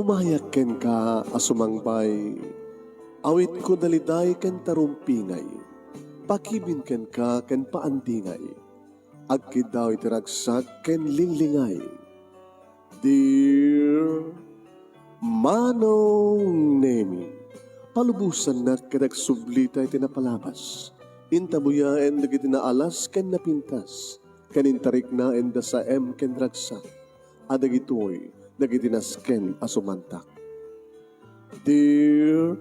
Umayak ken ka asumangbay, awit ko daliday ken tarumpingay, pakibin ken ka ken paandingay, agkid daw itiragsak ken linglingay. Dear Manong Nemi, palubusan na kadag sublita iti napalabas, intabuyaen dagiti naalas ken napintas, kanintarik na enda sa ken ragsak, adagitoy dagiti nasken asumantak. Dear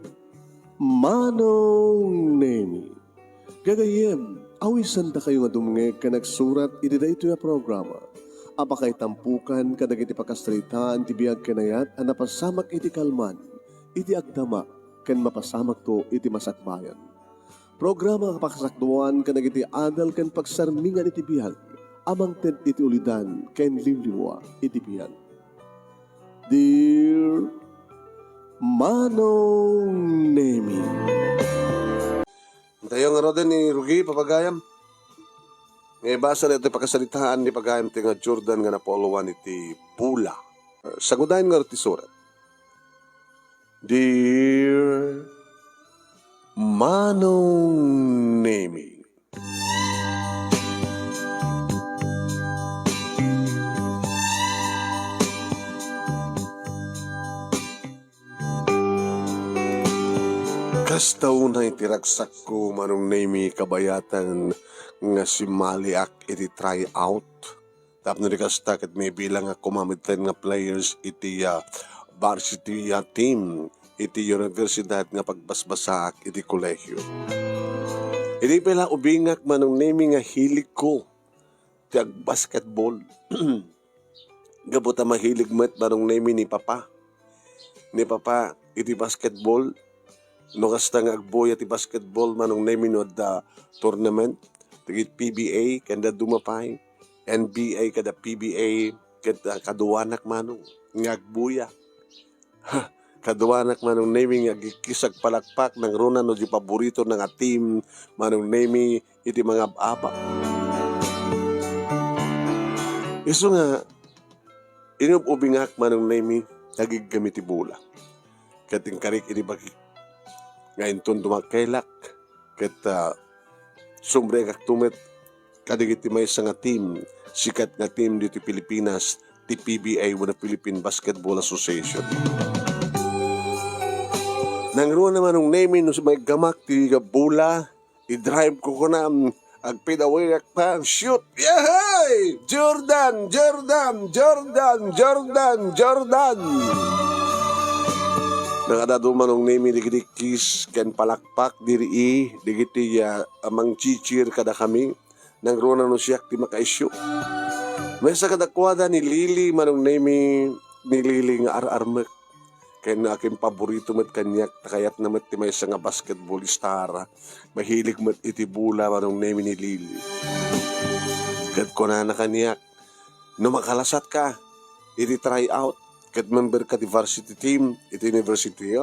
Manong Nemi, gagayem, awisan da kayo nga dumngeg ka nagsurat iti daytoy a programa. Apakay tampukan kadag iti pakastritaan ti biag kanayat a napasamak iti kalman, iti agdama, ken mapasamak to iti masakbayan. Programa kapakasakduan kadag iti adal ken pagsarmingan iti biag, amang ted iti ulidan ken liwliwa iti biag. Dear Manong Nemi. Tayo nga roden ni Rugi, papagayam. Ngay basa na ito pagkasalitaan ni pagayam ti nga Jordan nga napoluan iti pula. Sagudahin nga iti surat. Dear Manong Nemi, kasta unay tiragsak ko Manong Nemi kabayatan nga si Maliak iti try out. Tapno di kasta kat may bilang nga kumamitan nga players iti varsity team iti universidad nga pagbasbasak iti kolehyo. Iti pala ubingak Manong Nemi nga hilig ko ti basketball. Gabuta mahilig met Manong Nemi ni Papa. Ni Papa iti basketball. No kasta nga agboy ati basketball Manong Nemi no da tournament tigit PBA kanda dumapay NBA kada PBA kada kaduanak Manong nga agbuya kaduanak Manong Nemi nga gikisag palakpak ng runa no di paborito ng team Manong Nemi iti mga apa iso nga inububingak Manong Nemi nagigamit ibula kating karik iti bakik ngayon ton dumakailak ket sumbre kak tumet kadigiti may nga team sikat nga team dito Pilipinas ti PBA o na Philippine Basketball Association. Nangruan naman ng Nemi no may gamak ti bula i-drive ko na agpidaway pa shoot yahay Jordan Jordan Jordan Jordan Jordan nakadado Manong Nemi digiti kiss ken palakpak diri digiti amang chichir kada kami nang rona no siyak ti makaisyo. May sa kadakwada ni Lili Manong Nemi ni Lili nga ararmek kay na aking paborito met kanyak takayat na met ti may nga basketballistara mahilig met iti bula Manong Nemi ni Lili. Kat ko na kanyak no makalasat ka iti try out kat member ka ti varsity team iti university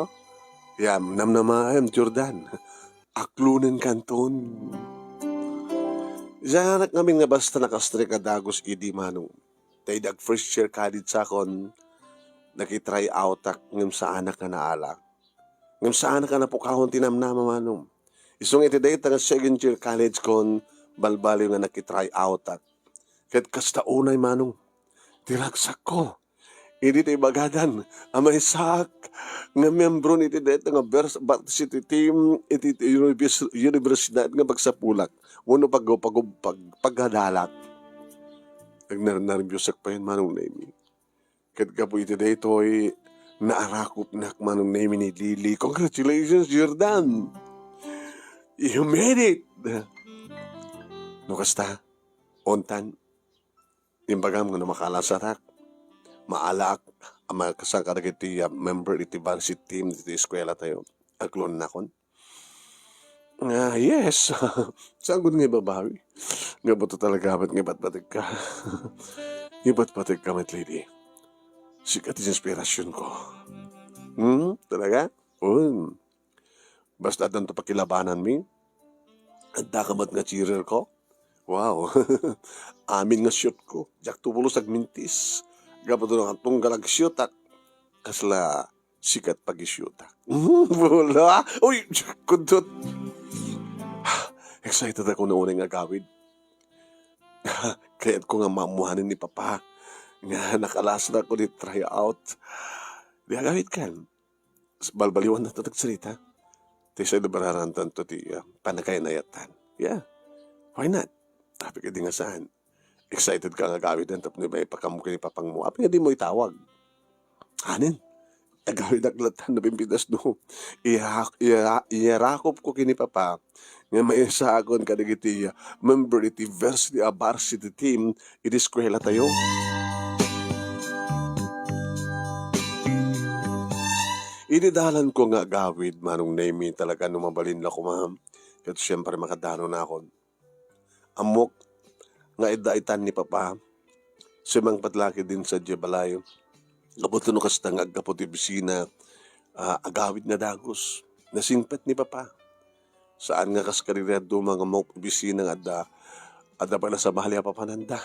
yam namnamaem Jordan aklunen kanton janak ngamin nga basta nakastre ka dagos idi Manong tay dag first year college sakon nakitry out ak ngem sa anak ka naala ngem sa anak ka na pukahon tinamnama Manong isong iti day nga second year college kon balbali nga nakitry out ak ket kasta unay Manong tiragsak ko hindi tayo bagadan. Amay sak nga membro niti dito nga varsity team iti universidad nga pagsapulak. Uno paggadalak. Nagnarimyosak pa yun Manong Nemi. Kat ka po iti dito ay naarakop na Manong Nemi ni Lili. Congratulations Jordan! You made it! No kasta, ontan. Imbagam nga na makalasarak. Maalak ang mga kasangkarag iti member iti varsity team iti eskwela tayo. Aglon na kon. Yes. Saan ko nga ibabawi? Nga ba ito talaga ba't nga ba't-batig ka? Nga ba't-batig ka, met lady? Sikat is inspirasyon ko. Talaga? Basta doon ito pakilabanan mi. Anda ka ba't nga cheerer ko? Wow. Amin nga shoot ko. Jak tubulos agmintis. Gapato ng atong galagsyot kasla sikat pag-isyuta. Wala. Uy, kundot. Excited ako na unang agawid. Kaya't ko nga mamuhanin ni Papa. Nga nakalas na ako ni try out. Di agawid kan. Balbaliwan na ito nagsalita. Di siya nabararantan to di panakayanayatan. Yeah, why not? Tapi ka di nga saan. Excited ka nga agawid na tapos may pakamukin ni Papang mo. Api nga di mo itawag. Hanin? Agawid aglatan na bimpidas no. Iyarakop ko kini Papa nga may isagon ka nagiti member iti varsity team iti eskwela tayo. Inidalan ko nga agawid manong name talaga numabalin na ko ma'am. Kaya siyempre makadano na ako. Amok nga idaitan ni Papa. Simang patlaki din sa Jebalayo. Kabuto no kastang agkapot ibisina, agawid na dagos, nasingpet ni Papa. Saan nga kaskarirado mga mok ibisina nga ada pa na sa bahali papananda.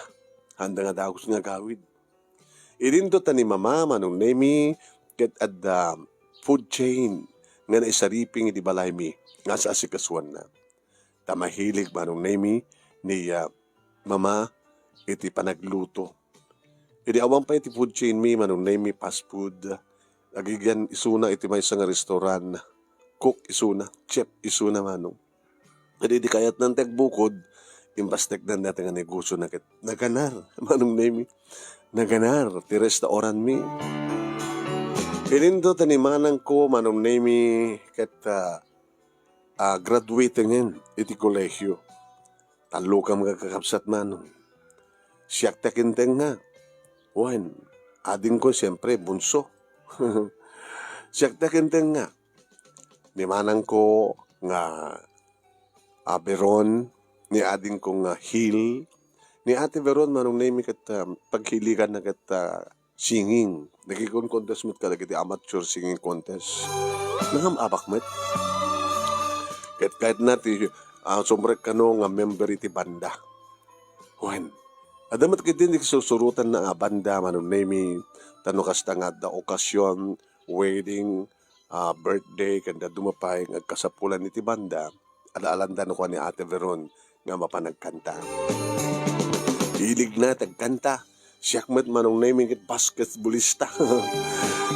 Handa nga dagos nga agawid. Irindo ta ni Mama manong nemi ket adda food chain nga naisariping iti balay mi nga sa asikasuan na. Tamahilig manong nemi ni Mama iti panagluto. Idi awang pa iti food chain mi, manong name mi fast food. Agigyan isuna iti may isang restaurant. Cook isuna, chef isuna manong. Idi di kayat ng tegbukod, imbastek na natin nga negosyo na naganar. Manong name mi, naganar, ti restaurant mi. Ilindo tanimanang ko, manong name mi, ket graduating iti kolehyo. Talo ka mga kakapsat manong. Siyak takinteng nga. Wan, ading ko siyempre bunso. Siyak takinteng nga. Ni manang ko nga Beron, ni ading ko nga Hill, ni ate Beron manong name kat paghiligan na kat singing. Nagkikon contest mo't kalagiti amateur singing contest. Nangam abak met. Kahit natin sumrek ka no nga member iti banda. Wan, adamat kiti hindi susurutan na banda manong name tano kasta nga da okasyon, wedding, birthday, kanda dumapay nga kasapulan iti banda, alaalanda no ko ni Ate Veron nga mapanagkanta. Hilig na tagkanta, siyakmat manong name kit basketballista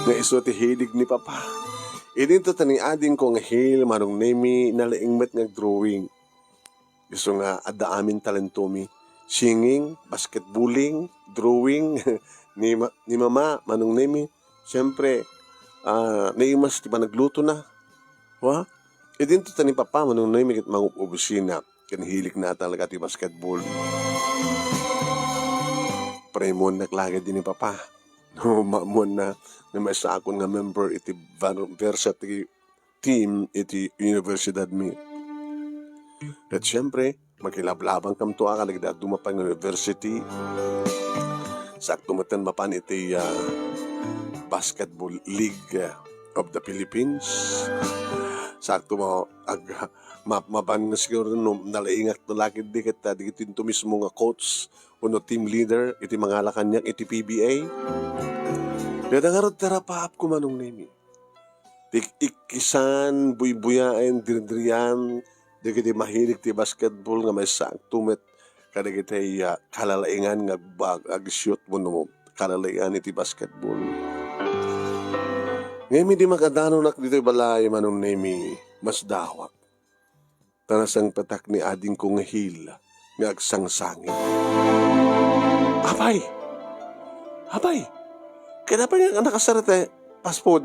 nga iso ti hilig ni Papa. Idinto tani ading ko nga hil manong name nalaingmet nga drawing. Iso nga adda amin talento mi. Singing, basketballing, drawing, ni Mama, manong nemi, siyempre, naimas, di ba nagluto na? Wa? E din to ni Papa, manong nemi, kit mga obusina, kanihilig na talaga ti basketball. Premon, naglagay din ni Papa. No, mamon na may sa akon nga member, iti varsity team, iti universidad mi. At siyempre, magkilablabang kam to ka nagdad dumapang university. Sakto matan mapan iti Basketball League of the Philippines. Sakto mo mapan nga siguro no, nalaingat no lakid di kita di ito mismo nga coach uno team leader iti mga kanyak iti PBA. Nadangarod terapaap ko manong nemi. Ikisan, buy-buyain, diri-dirian, di kiti mahilig ti basketball nga may saktumet kada kiti kalalaingan nga ag-shoot mo no kalalaingan iti basketball. Ngayon di makadano nak dito balay manong nemi mas dawak. Tanasang patak ni ading kong hil nga agsangsangit. Abay! Abay! Kaya pa nga nakasarate fast food.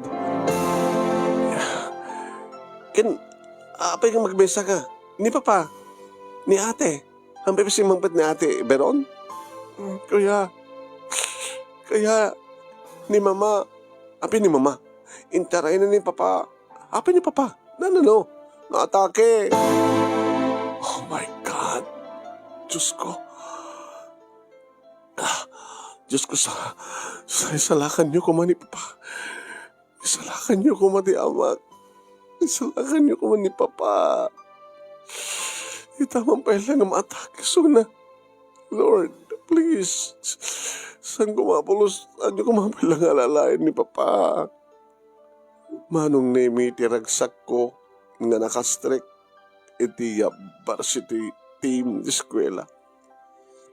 Apay kang magbesa ka. Ni Papa, ni Ate. Ang pipisi mangpet ni Ate Beron. Kaya, ni Mama. Apay ni Mama. Intaray na ni Papa. Apay ni Papa. No. Naatake. Oh my God. Diyos ko. Diyos ko sa isalakan niyo ko man ni Papa. Isalakan niyo ko man ni Ama. Isalakan niyo ko man ni Papa. Itamang pala nga maatake. So na, Lord, Please. San kumapulos? Ano kumapilang alalain ni Papa? Manong nemi tiragsak ko nga nakastrek iti varsity team di eskwela.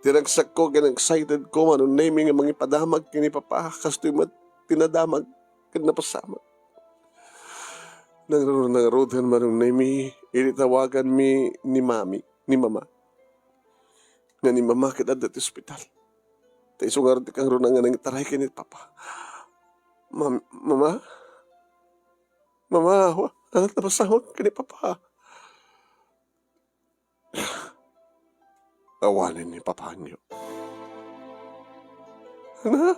Tiragsak ko gan excited ko manong nemi nga mga padamag kini Papa kastoy mat tinadamag kan napasama. Nang rodhan manong nemi initawagan mi ni mama. Nga ni mama kita dati ospital. Tayo sungar di kang runang nga nang taray kini Papa. Mama? Mama, ano napasama kini Papa? Awanin ni Papa niyo. Ano?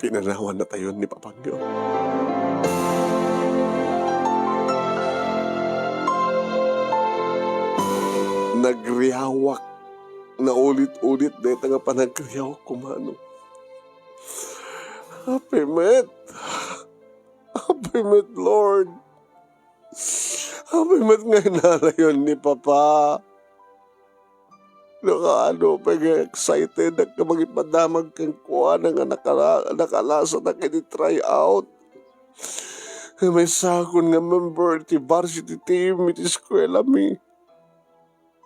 Pinanawan na tayo ni Papa niyo. Nagriyawak na ulit-ulit dahil nga pa nagriyawak kumano. Happy met, Lord. Happy met nga inalayon ni Papa. Nakaano, excited, nagkamagipadamag kang kuha na nga nakalasa na kini try out. May sakon nga member ti varsity team iti eskwela mi.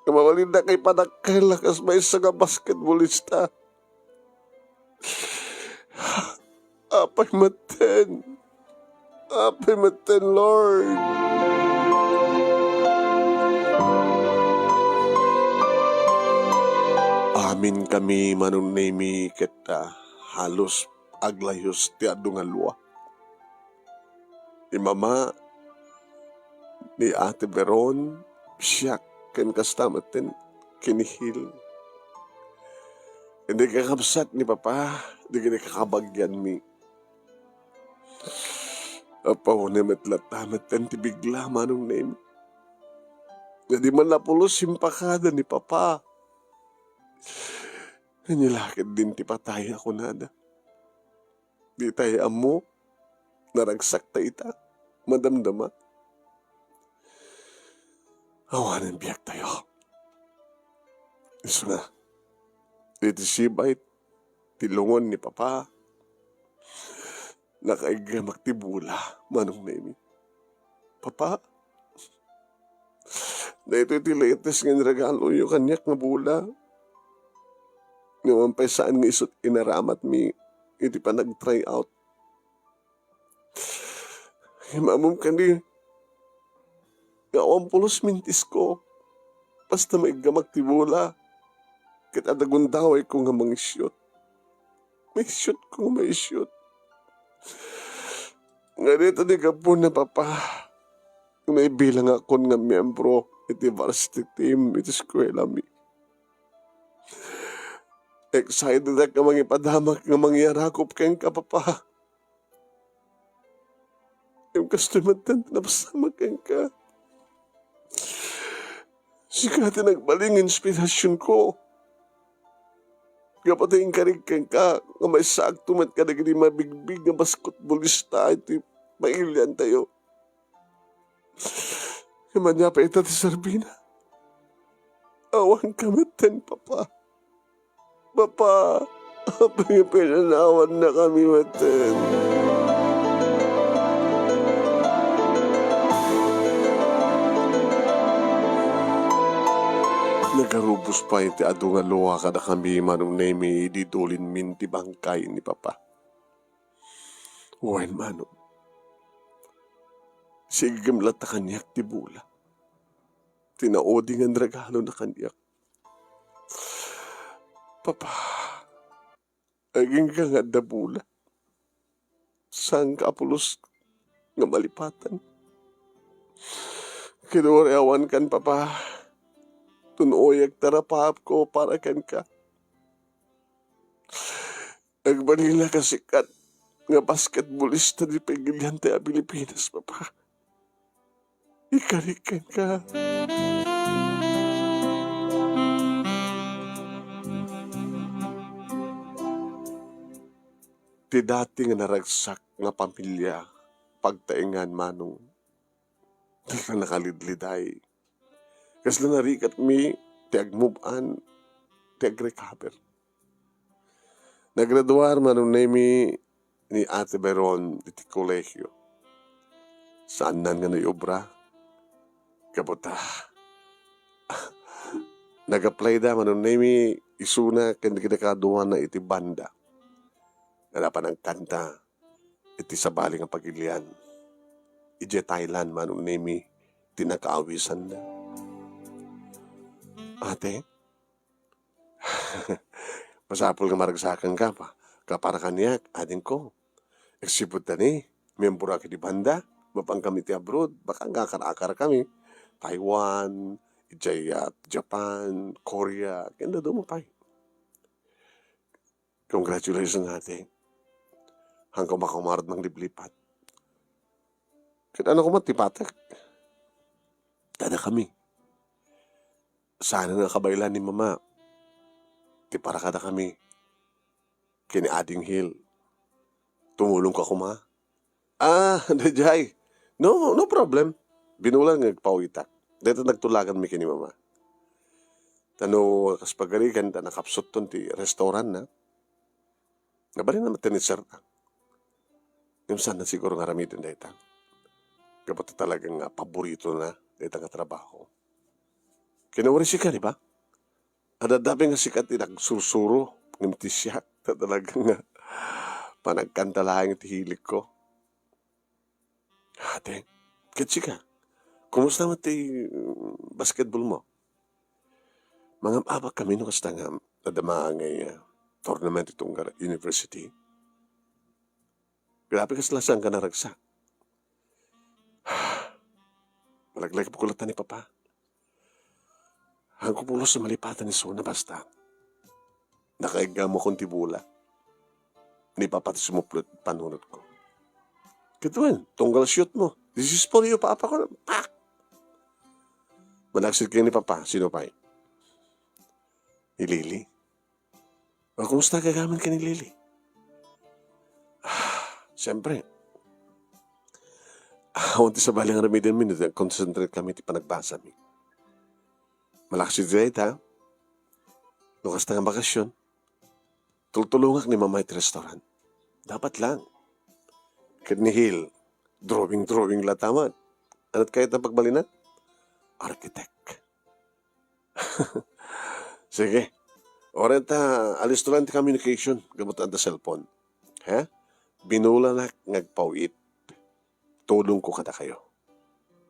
Kamawalin na kay panakay lakas may isa nga basketballista. Apay maten, Lord. Amin kami manong nemi kita halos aglayos ti adu nga luwa. Ni Mama, ni Ate Veron, siya ken kastamaten kinihil. Hindi kakabsat ni Papa, hindi ka kakabagyan mi. Apaw na matlatamat ang tibigla manong nemi. Nga di man napulos simpakada ni Papa. Nilakid din ti patay ako nada. Di tayo amo, naragsak ta ita, madamdama. Awanan biyak tayo. Iso na, dito sibay, tilungon ni Papa. Nakaiga magtibula, manong nemi. Papa, na ito iti latest nga regalo yung kanyak nga bula. Ngayon pa saan nga isot inaramat mi, iti pa nag-try out. Himamom ka ni, ngawang pulos mintis ko, basta may gamag tibula, kita dagundaway ko nga mga shoot. May shoot ko nga may shoot. Nga dito di ka po na Papa, may bilang ako nga miyembro, iti varsity team, iti eskwela mi. Excited na ka mga ipadamak nga mangyarakop kayong Papa. Yung kastumatan na pasama kayong ka. Sikati nagbaling inspirasyon ko. Kapatayin ka rin kayong ka, nga may saktumat ka na gini mabigbig nga basketballista, iti mailian tayo. Himanya pa ita ti Sarbina. Awang kamitan, Papa. Papa, pinanawan na kami matin. Nagarubos pa iti adu nga luwa kada kami manong nemi ididulin min ti bangkay ni Papa. Uwain manong. Sigam lata kanyak ti bula. Tinaoding ang regalo na kanyak. Papa, aging ka nga dabula. Saan ka apulos nga malipatan? Kinureawan kan, Papa. Tunoyag tarapahap ko para kan ka. Agbanila ka sikat nga basketballista di Pagilian tayo Pilipinas, Papa. Ikarikan ka. Ti dati nga naragsak nga pamilya, pagtaingan manong, di ka nakalidliday. Kasla narikat mi, ti agmuban, ti ag-recover. Nagraduar manong nemi ni Ate Beron iti kolehiyo. Saan nan nga na obra? Kabuta. Nag-apply da manong nemi isuna ken kinakaduan na iti banda. Nalapan ang kanta iti sabali nga pagilian. Ije Thailand manong nemi tinakaawisan da. Ate, pasapol nga maragsakan ka pa. Kapara kaniyak, adin ko. Eksipot na ni, miyembro aki di banda, mapang kami ti abroad, baka nga karakar kami. Taiwan, Japan, Korea, kenda doon mo pa. Congratulations ate. Hanggang makamarad ng liblipat. Kaya ano ko matipatak? Kada kami. Sana nga kabaylan ni mama. Ti para kada kami. Kini Ading Hill. Tumulong ka kuma. Dajay. No problem. Binulang nagpawitak. Dito nagtulagan mi kini mama. Tano kas pagarikan ta nakapsot ton ti restaurant na. Nabali na matiniser ta. Yung sana siguro nga ramitin dahita. Kapag talagang paborito na dahita nga trabaho. Kinawari siya, di ba? Adadabi nga sikat nagsusuro ng tisyak na talagang panagkantalahan iti hilig ko. Ate, katsi ka, kumusta mo ti basketball mo? Mga abak kami no kasta nga nadama ngay tournament itong university. Grabe kas lasang ka naragsak. Malaglag po kulatan ni Papa. Ang kupulos sa malipatan ni Sona basta. Nakaiga mo kong tibula. Ni Papa sumuplot panunod ko. Kituan, tunggal shoot mo. This is for you, Papa ko. Pak! Manaksit kayo ni Papa. Sino pa eh? Ni Lily. O, kumusta gagaman ka ni Lily? Siyempre. Unti sa balang remedian minute, concentrate kami ti panagbasa mi. Malakas si Zed, ha? Lukas na nga bakasyon. Tultulungak ni Mama iti restaurant. Dapat lang. Kidney Hill, drawing lataman. Ano't kahit na pagbalina? Architect. Sige. Orenta, alis to lang ti communication. Gamot ang cellphone. Ha? Binula na ngagpawit. Tulong ko kada kayo.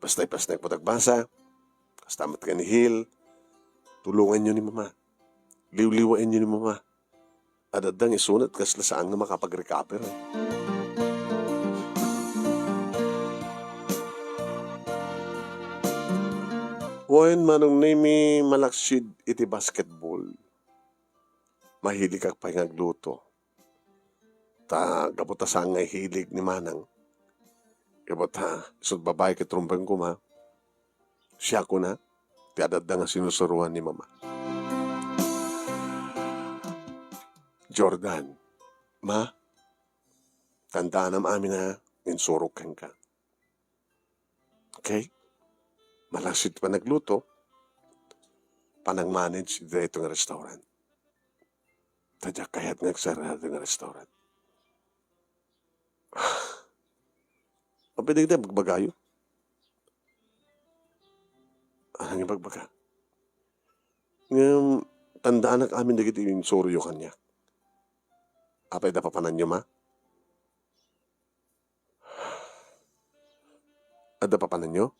Basta'y po tagbasa. Kastamat ka ni Hill. Tulungan nyo ni Mama. Liwliwain nyo ni Mama. Adadang isunat kasla saan nga makapag-recover. Wen manong nimi malaksid iti basketball. Mahilig kag pangagluto. Ta gabuta sa nga hilig ni Manang. Gabuta isod babae ket trumbang ko ma. Siya ko na ti adadang nga sinusuruan ni Mama. Jordan, ma, tandaan am amin na insurok ka. Okay? Malasit pa nagluto, panang-manage dito ng restaurant. Tadya kaya't nagsarado ng restaurant. O pwede kita magbagayo? Anong ibagbaga? Ngayon, tandaan ang amin na kita yung soryo kanya. Apay da papanan nyo, ma? Ada papanan nyo?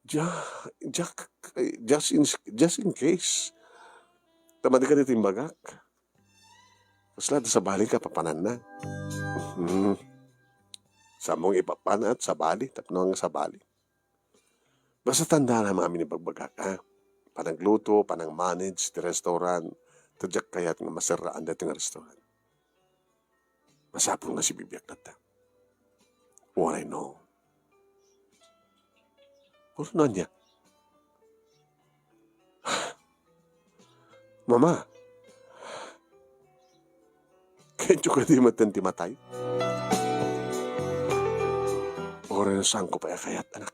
Just in case. Tamad ka dito yung bagak. Mas lahat sa bali ka, papanan na. Sa mong ipapanat, sa bali, tapno nga sa bali. Basta tanda na mamin yung pagbagak, ha? Panagluto, panang-manage, di restaurant, tadyak kaya't nga masaraan dito ng restaurant. Masapong na si Bibiyak na ta. What I know. Puro na niya. Mama, kenyo ka di matanti matay? Ora na saan ko pa kayat, anak.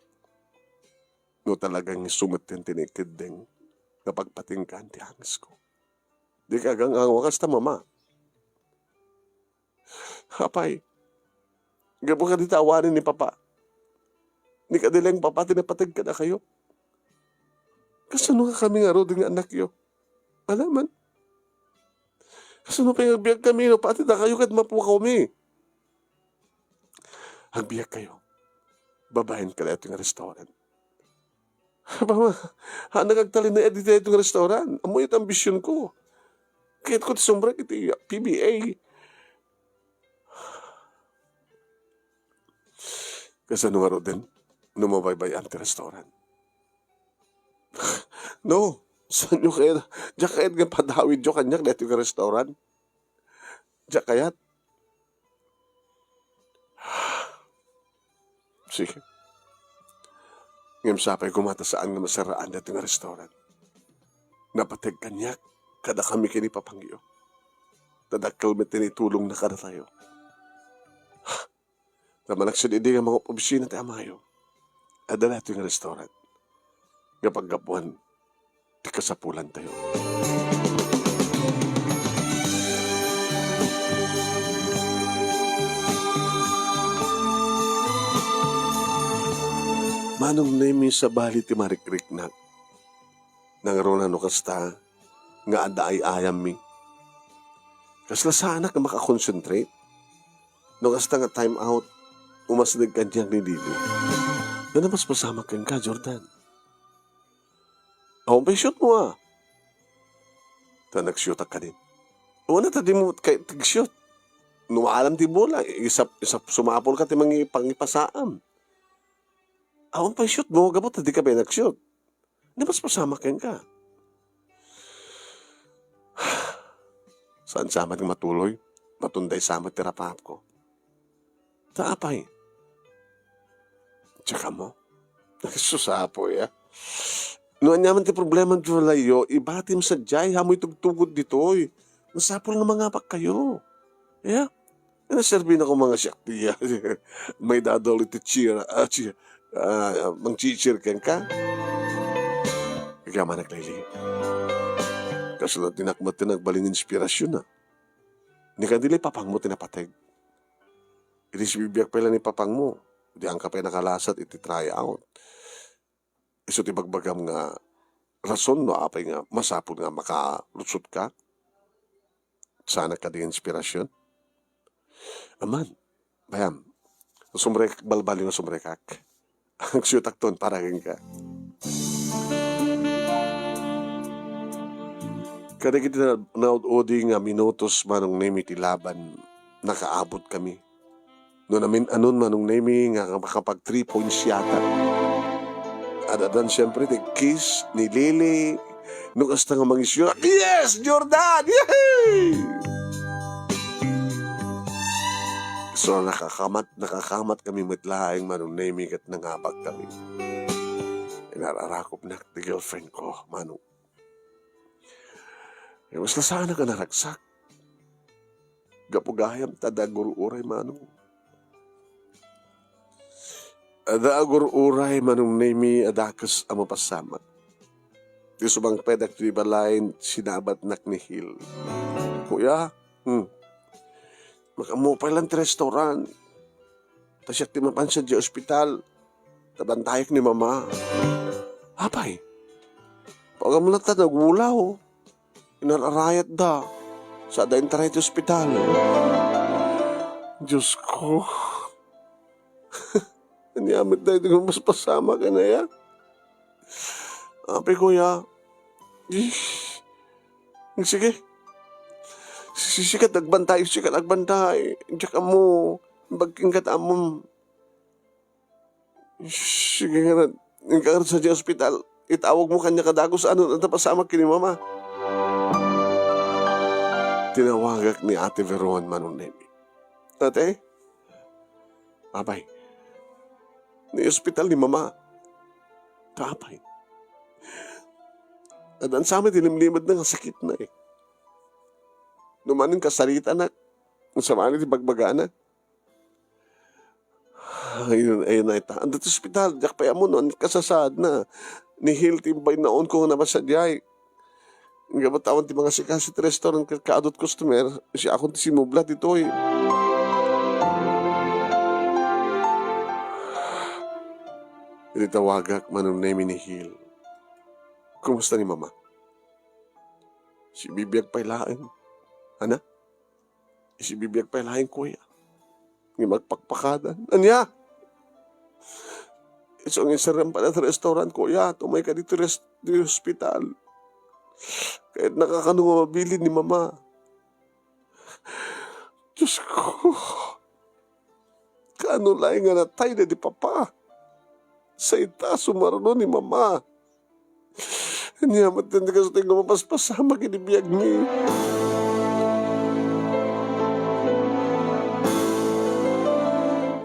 No talagang sumatin tinikid din kapag patingkan ti hangis ko. Di ka gang ang wakas ta mama. Apay, gabo ka di tawanin ni papa. Ni ka dilang papa, tinapatag ka na kayo. Kasano ka kami nga ro nga anak yo? Alaman. Kasano pa yung biyag kami, no? Pati na kayo kat mapuwa kami. Hagbiyag kayo. Babahin ka na itong restaurant. Bama, nagagtalin na edit itong restaurant. Amoy ito ambisyon ko. Kahit ko sombra iti PBA. Kasano nga ro din? Numabaybay ang restaurant. No, saan nyo kaya? Diyak kayat nga padawid nyo kanyak na itong restaurant. Diyak kayat. Sige. Ngayong sapay kumata saan nga masaraan na itong restaurant. Napatag kanyak, kada kami kinipapangyo. Tadakal may tinitulong na kada tayo. Namanaksid hindi nga mga opisina tayo amayo. Adala itong restaurant. Kapag gapuan, di kasapulan tayo. Manong nemi sa bali ti marikrik na. Nangaroon na kasta, nga ada ay ayam mi. Kasla sana ka makakonsentrate. No kasta nga time out, umasdag ka diyang ni Lili. Na mas pasama kang ka, Jordan. Ako pa shoot mo ah. Ta nag-shoot ka din. Una ta di mo kay tig-shoot. Nualam ti bola, isap sumapol ka ti mangi pangipasaam. Awan pa shoot mo, gabot di ka ba nag-shoot? Di mas pasama kang ka. Saan sama ng matuloy? Matunday sama tirapap ko. Taapay. Tsaka mo. Nagsusapo ya. Noon naman ti problema di walayo, ibatim sa jay, hamoy tugtugod ditoy. Nasapol na mga pak kayo. Yeah? Naserbi na ko mga syaktiya. May dadol iti cheer. Mang chichir ken ka. Kaya man naglayli. Kasunod tinakmat tinagbaling inspirasyon na. Ni ka dili papang mo tinapateg. Ilis bibiyag pala ni papang mo. Di ang kapay nakalasat iti try out. Iso ti bagbagam nga rason no apay nga masapod nga makalutsot ka. Sana ka di inspirasyon. Aman, bayam. Sumrek balbali nga sumrekak. Ang siyutak ton para ka. Kada kita naud-odi nga minutos manong nemi ti laban, nakaabot kami. No namin anon manong nemi nga makapag 3 points yata. Adadan siyempre ti kiss ni Lily. Nung hasta nga mangisyo, yes, Jordan! Yay! So nakakamat kami matlaing manong nemi kat nangabag kami. Inararakop na the girlfriend ko, manong. Mas na sana ka naragsak. Gapugayam tadagur uray manong. Adagur uray manong nemi adakas ang mapasama. Di subang pedak di balain sinabat nak ni Hill. Kuya, makamupay lang ti restaurant. Tasyak ti mapansan di ospital. Tabantayak ni mama. Apay, pagam na ta nagulaw. Inararayat da. Sa daing taray ti ospital. Diyos ko. Niyamit na ito mas pasama ka na ya. Apay kuya. Sige. Sikat nagbantay. Diyak mo. Bagking amom. Sige nga na. Nagkakaroon sa di ospital. Itawag mo kanya kadagos. Ano na pasama kini mama. Tinawagak ni Ate Veron manong nemi. Ate? Apay. Ni ospital ni mama. Kapay. At ang sama dilimlimad na sakit na eh. Numanin kasarita na. Ang sama ni bagbaga na. Ayun na ita. Ang dito ospital. Diyak pa mo noon kasasad na. Ni Hill timbay naon ko nga naman sa diyay. Nga batawan ti mga sikasit restaurant kaadot customer, siya akong ti simublat ito eh. Initawagak manong name ni Hill. Kumusta ni mama? Si bibiyag pailain. Ana? Si bibiyag pailain kuya. Nga magpakpakadan. Anya? Isang isaram pa na restaurant kuya. Tumay ka dito di hospital. Kahit nakakanong mabili ni mama. Diyos ko. Kaano lang nga natay na di papa. Sa ita, sumarano ni mama. Niya matindi ka sa tingin mapaspasama kinibiyag ni.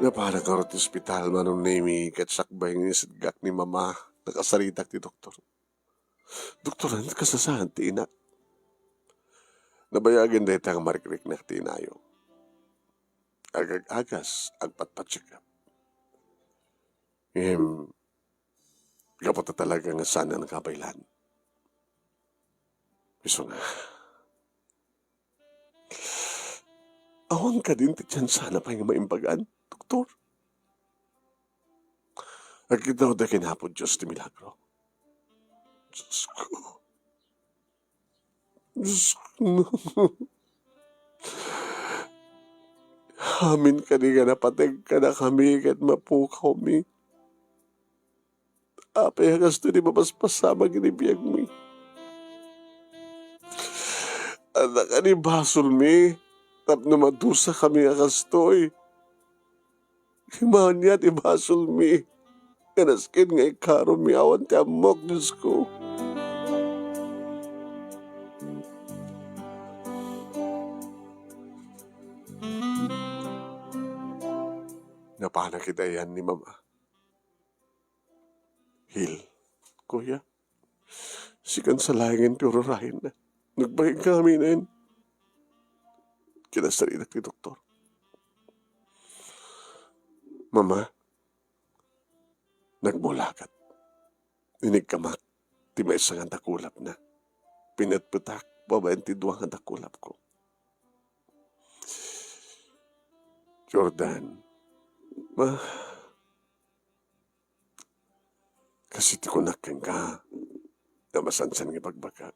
Napala ka rin hospital manong name katsakbay ng isidgak ni mama. Nakasaritak ti doktor. Doktor, ano kasasahan ti ina? Nabayagin dahil ang marikrik na ti inayo. Agag-agas, agpat-patsikap. Kapot na talaga nga sana nakapailan. Iso nga. Awan ka din ti tiyan sana pa yung maimbagaan, doktor. Agkitaw da kinapod Diyos ti milagro. Diyos ko. Diyos ko. Amin ka di ka napatag ka na kami kat mapukaw mi. Apay hagas to di mapaspasama ginibiyag mi. Anak ka ni basol mi. Tap na madusa kami hagas to eh. Himahan niya ti basol mi. Kanaskin nga ikaro mi awan ti amok, Diyos ko. Napana kita yan ni mama. Hil, kuya, sikan sa langin piururahin na. Nagbahig kami na yun. Kinasarinak ni doktor. Mama, nagmulakat. Inigkamak, ti may isang andakulap na. Pinatputak, babayan ti duwang andakulap ko. Jordan, kasi ti kunakin ka na masansan ng ibagbagak.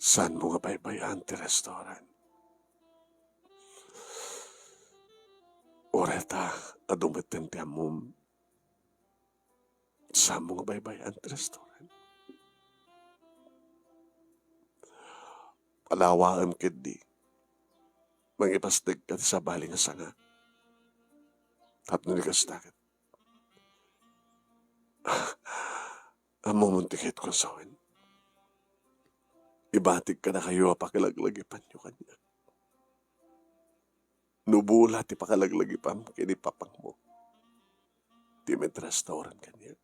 Saan mo nga baybayan ti restaurant? Oreta, adumaten ti amom. Saan mo nga baybayan ti restaurant? Palawaan kedi. Mangipastig ka sa baling sanga. Tapno ni kastakat. Amo muntikit ko sawin. Ibatik ka na kayo pakalaglagipan nyo kanya. Nubula ti pakalaglagipan kini papang mo. Ti med restaurant kanya.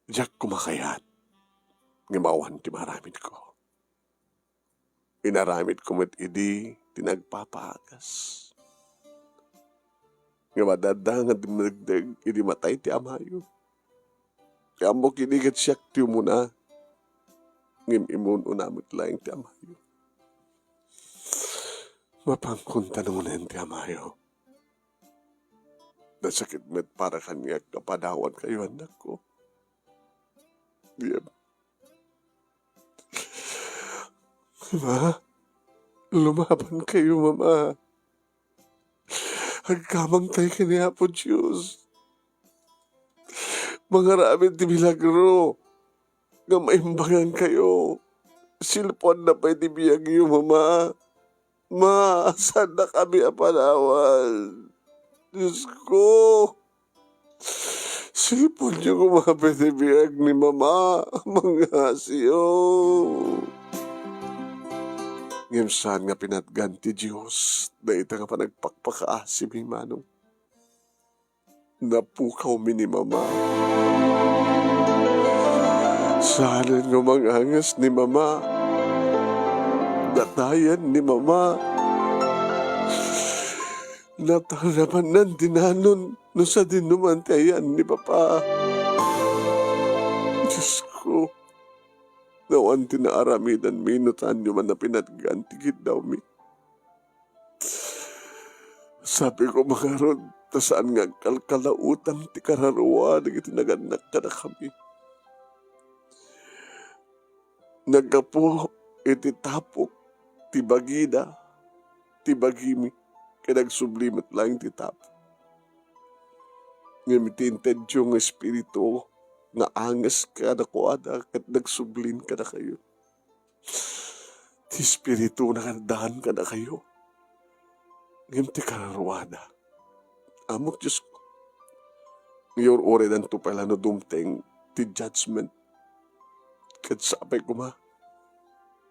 Diyak kumakayat. Ngimawan ti maramid ko. Inaramid ko met idi tinagpapagas. Nga madadang at dinagdag, hindi matay ti amayo. Kaya mo kinigat siyak ti muna. Ngim imun unamit lang ti amayo. Mapangkunta na muna ti amayo. Nasakit met para kanya kapadawan kayo anak ko. Diyan. Ma, lumaban kayo mama. Hagkamang tayo kaniya po, Diyos. Mga ramin ti milagro. Nga maimbangan kayo. Silpon na pa'y tibiyag yung mama. Ma, saan na kami apanawan? Diyos ko. Silpon niyo kung mga tibiyag ni mama. Mga siyo. Ngayon saan nga pinatgan ti Diyos na ita nga pa nagpakpakaasim ni manong. Napukaw mi ni mama. Saan nga mangangas ni mama. Natayan ni mama. Nataraman ng dinanon no sa dinumantayan ni papa. Diyos ko. ko. Nawan tinaaramidan minutan nyo man na pinatgantigit daw mi. Sabi ko mga rod, tasaan nga kalkalautan ti kararuwa, nagitinagannak ka na kami. Nagkapo, iti tapok, ti bagida, ti bagimi, kaya nagsublimat lang ti tapok. Ngamitinted yung espiritu, nga angas ka na kuada, kat nagsublin ka na kayo. Ti espiritu na kandahan ka na kayo. Ngayon ti kararuada. Amok Diyos ko. Ngayon oredan to pala no dumteng ti judgment. Kat sabay ko ma,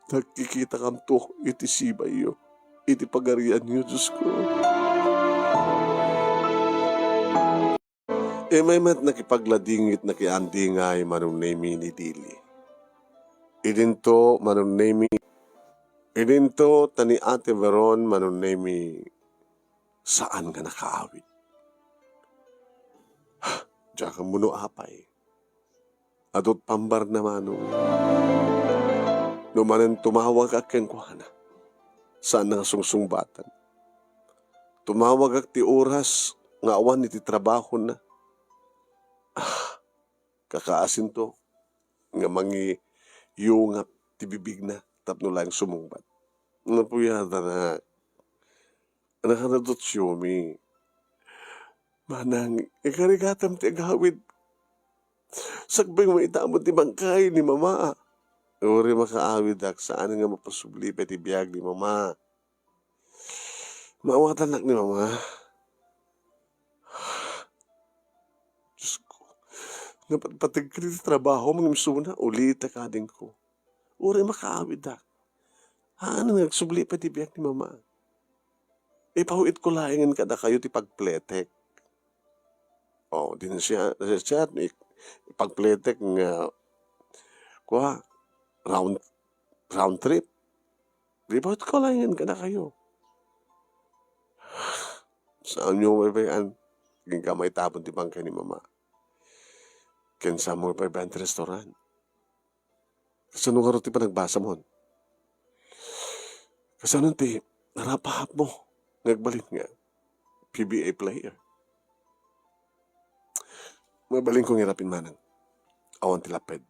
nagkikita kam to iti sibay yo, iti pagarian yo Diyos ko. May mat nakipagladingit na kiandingay manunemi ni Dili. Idinto manunemi, idinto tani Ate Veron manunemi saan nga nakaawit. Diyan ka muno apay. Adot pambar na mano. Numanan tumawag ak ken kuhana. Saan nga sungsungbatan. Tumawag ak ti oras nga awan iti trabaho na. Kakaasin to. Nga mangi yungap ti bibig na tapno lang sumungbat. Napuyada na. Nakanadot siyumi. Manang, ikarigatam ti agawid. Sagbay mo itamod ti bangkay ni mama. Uri makaawid ak saan nga mapasubli pa ti biyag ni mama. Maawatan nak ni mama. Diyos ko. Napatpatag ka ti trabaho, mangimsuna, ulit akading ko. Uri makaawid ak. Ano nagsubli pa ti biyag ni mama. Ipahuit ko laingan ka na kayo ti pagpletek. Din siya pagpletek nga round trip. Ipahuit ko laingan ka na kayo. Saan nyo mabayan? Ging kamay tapon ti bangkay ni mama. Ken sa mo mabayan ti restaurant. Kasano nga ti pa nagbasa mo? Kasano ti narapahap mo? Nagbalit nga. PBA player. Mabaling kong hirapin manang. Awan tilaped.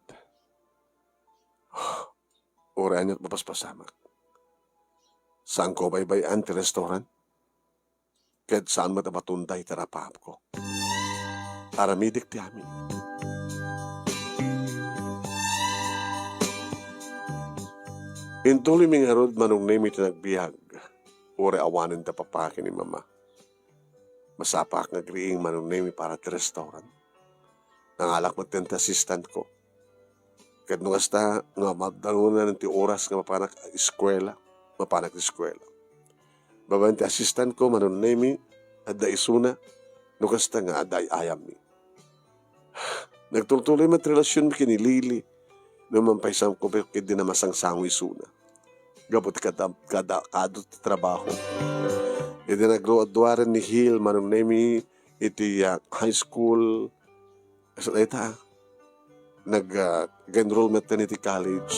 Urian niyo't mapaspasamak. Saan ko baybayan ti restaurant? Kahit saan matabatunday tarapahap ko. Aramidik ti amin. Intuloy ming harod manong name iti nagbihag. Uri awanin ta papaki ni mama. Masapak nga griing manunemi para ti restaurant. Nangalak matent assistant ko. Kat nung hasta nga magdalunan ng ti oras nga mapanak eskwela. Mapanak eskwela. Babayan ti assistant ko manunemi at da isuna. Nung hasta nga aday ayam mi. Nagtuloy mat relasyon mi kinilili. Nung mampaisam ko kid din na masangsango isuna. Gabot kadot trabaho. Iti nagduwaran ni Hill manong nemi iti high school. So ita nag-enrollment na iti college.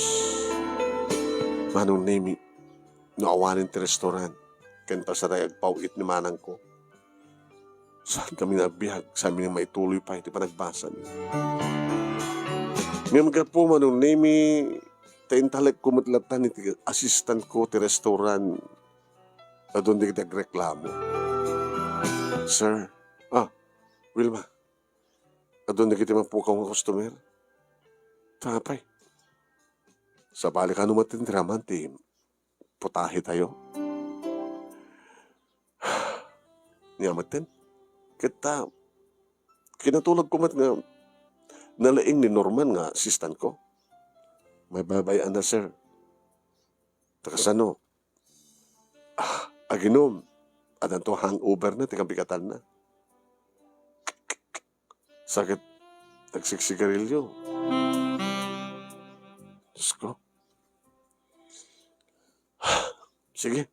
Manong nemi no awanin ti restaurant. Ken pasaray agpawit ni manang ko. Saan kami nagbihag? Sabi niya maituloy pa iti panagbasan. Ngayon ka po manong nemi taintalek kumatlatan iti assistant ko ti restaurant. Adon di kita reklamo. Sir, Wilma, adon di kita mapukaw ng customer. Tapay. Sa balik ano matindiraman, ti putahe tayo. Niyamatin. Kita, kinatulog ko mat nga nalaing ni Norman nga assistant ko. May babayaan na, sir. Takasano? Aginom. At ang to hangover na, tikabikatan na. Sakit. Nagsiksigarilyo. Diyos ko. Sige.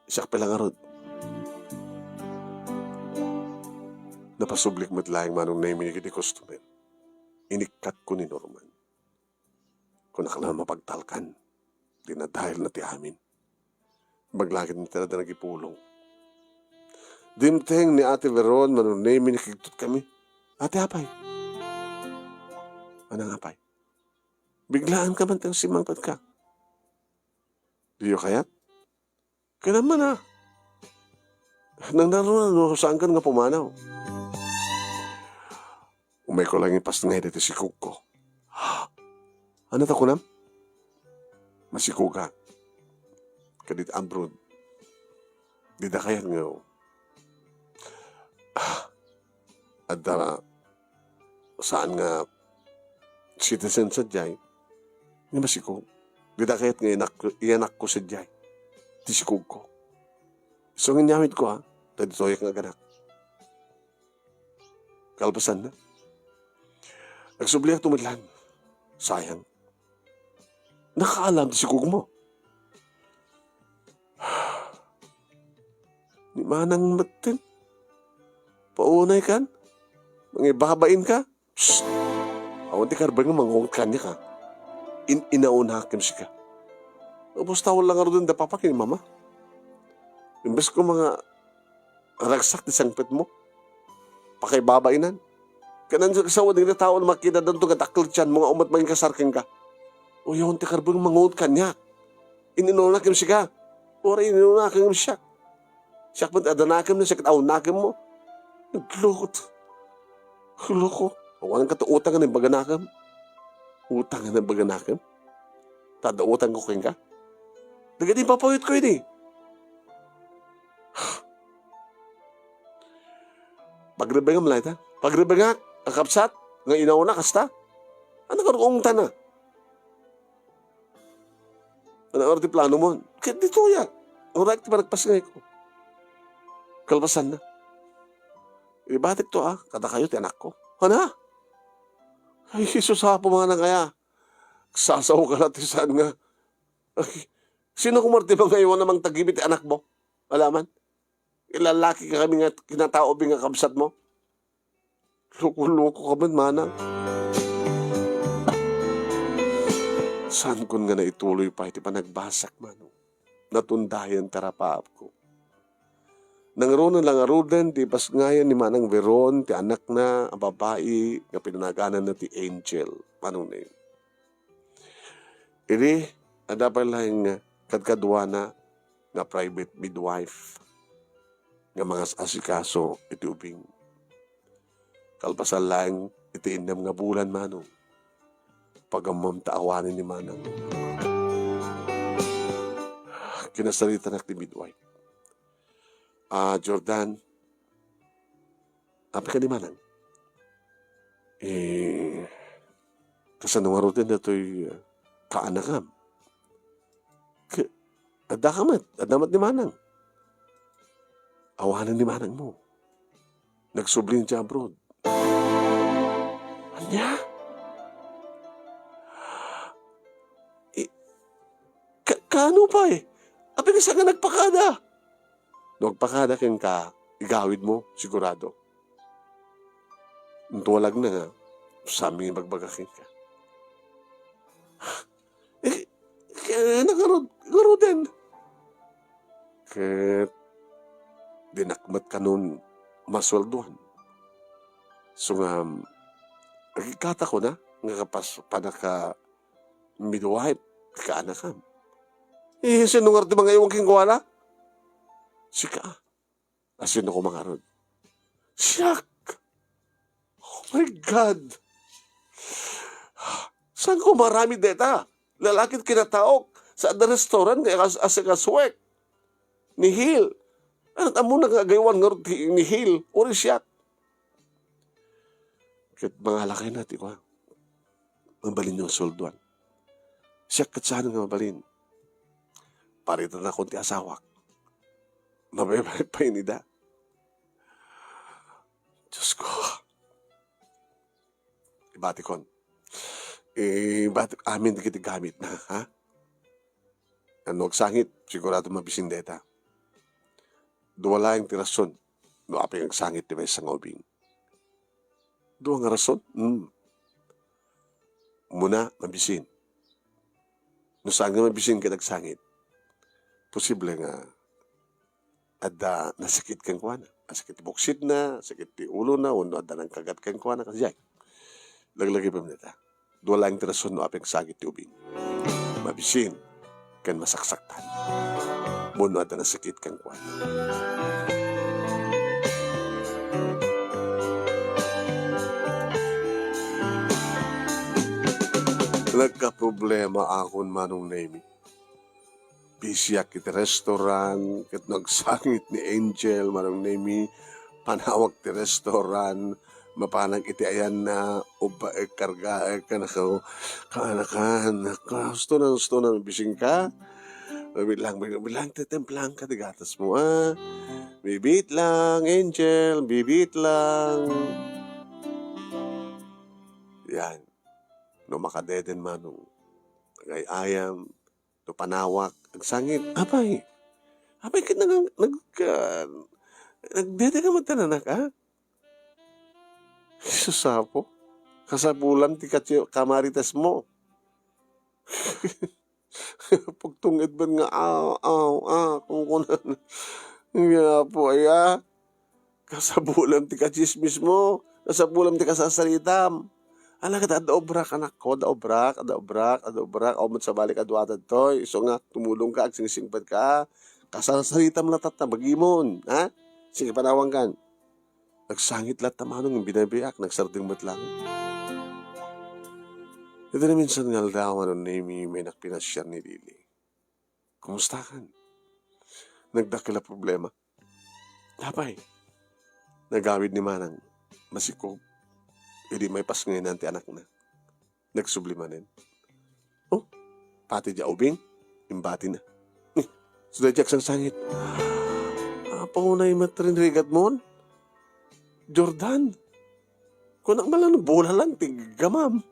Isak pa lang arod. Napasublik mo't laing manong name ni customer. inikat ko ni Norman. Kung nakala mapagtalkan, di na dahil na ti amin. Baglagit ni talaga nagipulong. Dimteng ni Ate Veron, manunay, minikigtot kami. Ate Apay. Anang Apay? Biglaan ka man tang simangpad ka. Diyo kayat? Kaya naman Nang naroon, saan ka nga pumanaw? Umay ko lang ipas nga dito si Kuko. Ano ta ko nam? Masikuga. Kadit abroad. Di da kayat nga. At saan nga citizen sa Jai, nga masiko. Di da kayat nga ianak ko sa Jai. Di sikug ko. So, nganyamit ko Tadi toyak nga ganak. Kalpasan na. Nagsubliak tumadlan. Sayang. Nakaalam si kug mo. Ni manang matin. Paunay kan. Mangibabain ka. Psst. Awan ti karbang mangungot kanya ka. Inauna hakim siya. Tapos tawal lang rin da papakin mama. Imbes ko mga ragsak di sangpet mo. Pakibabainan. Kanan sa kasawa ng tao na makita doon ito kataklit siyan, mga umat maging kasarking ka. O yun, ti karbang mangungot kanya. Ininuna kim siya. Ora ininuna kim siya. Siya pa adanakim na siya kataunakim mo. Naglukot. Lukot. Awan ka to utang ng baganakam. Utang ng baganakam. Tada utang ko king ka. Nagadi papawit ko yun Pagrebengam lang ita. Pagrebengak, kakapsat, nga inauna kasta. Ano ka rung na? Ano orti plano mo? Kaya dito yan. Orak ti panagpasngay ko. Kalpasan na. Ibatik to kada kayo ti anak ko. Hana? Ay, Jesus po mga nang kaya. Sasaw ka natin saan nga. Ay, sino kumarti ba ngayon namang tagibit anak mo? Alaman? Ilalaki ka kami nga kinatao nga kabsat mo. Loko-loko ka man, manang. Saan kun nga na ituloy pa, iti pa nagbasak man. Natundayan tarapaap ko. Nangaroon lang arudan, ti pas ngayon ni Manang Veron, ti anak na, ang babae, nga pinanaganan na ti Angel. Paano na yun? Iri, ada pa lang kadkadwa na nga private midwife nga mga asikaso iti ubing. Kalpasan lang iti indam nga bulan manong. Pagamam taawanin ni Manang. Kinasalita na ti midwife. Jordan, api ka ni Manang? Kasanungarutin na to'y kaanakam. Adamat ni Manang. Awanan ni Manang mo. Nagsubling siya abroad. Anya? Kano pa Abi ka nga nagpakada. Nagpakada kang ka, igawid mo, sigurado. Tuwalag na nga, sa aming magbagakin ka. Kaya nagaro din. Kaya dinakmat ka nun masweldohan. So nga, nagkikata ko na, nga kapas panaka midwife, kaanakam. Sinungar di mga iwang kingwala? Sika. Asin ako mga ron. Siyak! Oh my God! Saan ko marami deta? Lalakit kinataok sa ada restaurant as kaswek. Ni Hill. Ano mo nagagaywan nga ni Hill? Uri siyak. Kahit mga lakay natin ko mabalin yung solduan. Siyak kat saan nga mabalin. Parito na konti asawak. Mababalik pa inida. Diyos ko. Ibatikon. Amin di kita gamit na, ha? Ano, sangit, sigurado mabisindeta. Duwala yung tirason. No, aping ang sangit di ba sa ngobing. Duwa nga rason? muna mabisin. No saan nga mabisin ka nagsangit, posible nga adda nasakit kang kuana. Nasakit buksid na, sakit ti ulo na, uno adda nang kagat kang kuana kasi laglagi pa minata. Dua lang tirason no apeng sakit ti ubing. Mabisin kan masaksaktan. Uno adda nasakit kang kuana. Nagka-problema akon manong name. Bisyak iti restaurant, kat nagsangit ni Angel, manong name, panawag ti restaurant, mapanag iti ayan na, uba karga, kanaka, gusto na, bising ka, bilang, titemplang ka, tigatas mo, bibit lang, Angel, bibit lang. Yan, no makadeden manong, ayam, no panawak, ang sangit, abay ka nagdede ka magtananak, Susapo, kasabulan ti kamaritas mo. Pagtungid ba nga, kung kunan, nga po, kasabulan ti kachismis mo, kasabulan ti kasasalitam. Ala ka, adaobrak, anak ko, adaobrak, umot sa balik adwatad to, iso nga, tumulong ka, agsingsingpad ka, kasasalitam latat na bagimon, Sige, panawang kan. Nagsangit lahat na manong yung binabiyak, nagsarding matlang. Ito na minsan nga dawan ng name may nakpinasyar ni Lily. Kumusta kan? Nagdakila problema. Tapay, nagawid ni Manang, masikob. Hindi may pas ngayon nanti anak na. Nagsublimanin. Pati dya ubing, imbati na. Sudah jak sang sangit. Pangunay matrinrigat mo? Jordan. Kung malang bola lang, tigamam.